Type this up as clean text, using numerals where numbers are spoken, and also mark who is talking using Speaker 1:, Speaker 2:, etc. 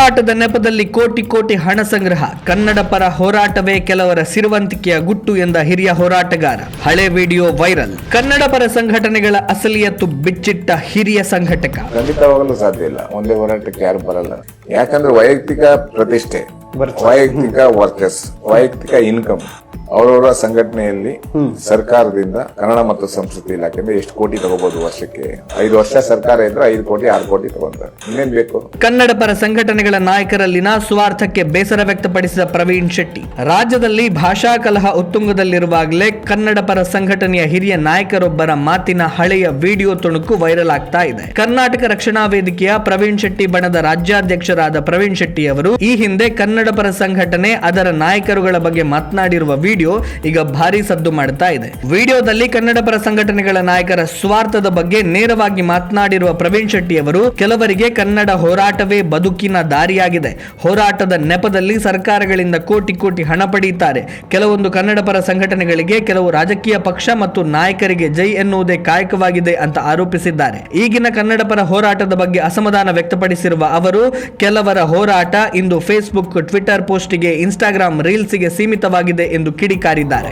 Speaker 1: ಹೋರಾಟದ ನೆಪದಲ್ಲಿ ಕೋಟಿ ಕೋಟಿ ಹಣ ಸಂಗ್ರಹ, ಕನ್ನಡ ಪರ ಹೋರಾಟವೇ ಕೆಲವರ ಸಿರುವಂತಿಕೆಯ ಗುಟ್ಟು ಎಂದ ಹಿರಿಯ ಹೋರಾಟಗಾರ. ಹಳೆ ವಿಡಿಯೋ ವೈರಲ್. ಕನ್ನಡ ಪರ ಸಂಘಟನೆಗಳ ಅಸಲಿಯತ್ತು ಬಿಚ್ಚಿಟ್ಟ ಹಿರಿಯ ಸಂಘಟಕ.
Speaker 2: ಖಂಡಿತವಾಗಲೂ ಸಾಧ್ಯ ಇಲ್ಲ. ಒಂದೇ ಹೋರಾಟಕ್ಕೆ ಯಾರು ಬರಲ್ಲ. ಯಾಕಂದ್ರೆ ವೈಯಕ್ತಿಕ ಪ್ರತಿಷ್ಠೆ, ವೈಯಕ್ತಿಕ ವರ್ಕರ್ಸ್, ವೈಯಕ್ತಿಕ ಇನ್ಕಮ್, ಅವರವರ ಸಂಘಟನೆಯಲ್ಲಿ ಸರ್ಕಾರದಿಂದ ಕನ್ನಡ ಮತ್ತು ಸಂಸ್ಕೃತಿ ಇಲಾಖೆಯಿಂದ ಎಷ್ಟು ಕೋಟಿ ತಗೋಬಹುದು ವರ್ಷಕ್ಕೆ? 5 ವರ್ಷ ಸರ್ಕಾರ ಇದ್ರೆ 5 ಕೋಟಿ 6 ಕೋಟಿ ತಗೊಂತಾರೆ. ಇನ್ನೇನ್ ಬೇಕು?
Speaker 1: ಕನ್ನಡ ಪರ ಸಂಘಟನೆಗಳ ನಾಯಕರಲ್ಲಿನ ಸ್ವಾರ್ಥಕ್ಕೆ ಬೇಸರ ವ್ಯಕ್ತಪಡಿಸಿದ ಪ್ರವೀಣ್ ಶೆಟ್ಟಿ. ರಾಜ್ಯದಲ್ಲಿ ಭಾಷಾ ಕಲಹ ಉತ್ತುಂಗದಲ್ಲಿರುವಾಗಲೇ ಕನ್ನಡ ಪರ ಸಂಘಟನೆಯ ಹಿರಿಯ ನಾಯಕರೊಬ್ಬರ ಮಾತಿನ ಹಳೆಯ ವಿಡಿಯೋ ತುಣುಕು ವೈರಲ್ ಆಗ್ತಾ ಇದೆ. ಕರ್ನಾಟಕ ರಕ್ಷಣಾ ವೇದಿಕೆಯ ಪ್ರವೀಣ್ ಶೆಟ್ಟಿ ಬಣದ ರಾಜ್ಯಾಧ್ಯಕ್ಷರಾದ ಪ್ರವೀಣ್ ಶೆಟ್ಟಿ ಅವರು ಈ ಹಿಂದೆ ಕನ್ನಡ ಪರ ಸಂಘಟನೆ ಅದರ ನಾಯಕರುಗಳ ಬಗ್ಗೆ ಮಾತನಾಡಿರುವ ವಿಡಿಯೋ ಈಗ ಭಾರಿ ಸದ್ದು ಮಾಡ್ತಾ ಇದೆ. ವಿಡಿಯೋದಲ್ಲಿ ಕನ್ನಡ ಪರ ಸಂಘಟನೆಗಳ ನಾಯಕರ ಸ್ವಾರ್ಥದ ಬಗ್ಗೆ ನೇರವಾಗಿ ಮಾತನಾಡಿರುವ ಪ್ರವೀಣ್ ಶೆಟ್ಟಿ ಅವರು, ಕೆಲವರಿಗೆ ಕನ್ನಡ ಹೋರಾಟವೇ ಬದುಕಿನ ದಾರಿಯಾಗಿದೆ. ಹೋರಾಟದ ನೆಪದಲ್ಲಿ ಸರ್ಕಾರಗಳಿಂದ ಕೋಟಿ ಕೋಟಿ ಹಣ ಪಡೆಯುತ್ತಾರೆ. ಕೆಲವೊಂದು ಕನ್ನಡ ಪರ ಸಂಘಟನೆಗಳಿಗೆ ಕೆಲವು ರಾಜಕೀಯ ಪಕ್ಷ ಮತ್ತು ನಾಯಕರಿಗೆ ಜೈ ಎನ್ನುವುದೇ ಕಾಯಕವಾಗಿದೆ ಅಂತ ಆರೋಪಿಸಿದ್ದಾರೆ. ಈಗಿನ ಕನ್ನಡ ಪರ ಹೋರಾಟದ ಬಗ್ಗೆ ಅಸಮಾಧಾನ ವ್ಯಕ್ತಪಡಿಸಿರುವ ಅವರು, ಕೆಲವರ ಹೋರಾಟ ಇಂದು ಫೇಸ್ಬುಕ್, ಟ್ವಿಟರ್ ಪೋಸ್ಟ್ಗೆ, ಇನ್ಸ್ಟಾಗ್ರಾಮ್ ರೀಲ್ಸ್ಗೆ ಸೀಮಿತವಾಗಿದೆ ಎಂದು ಕಿಡಿಕಾರಿದ್ದಾರೆ.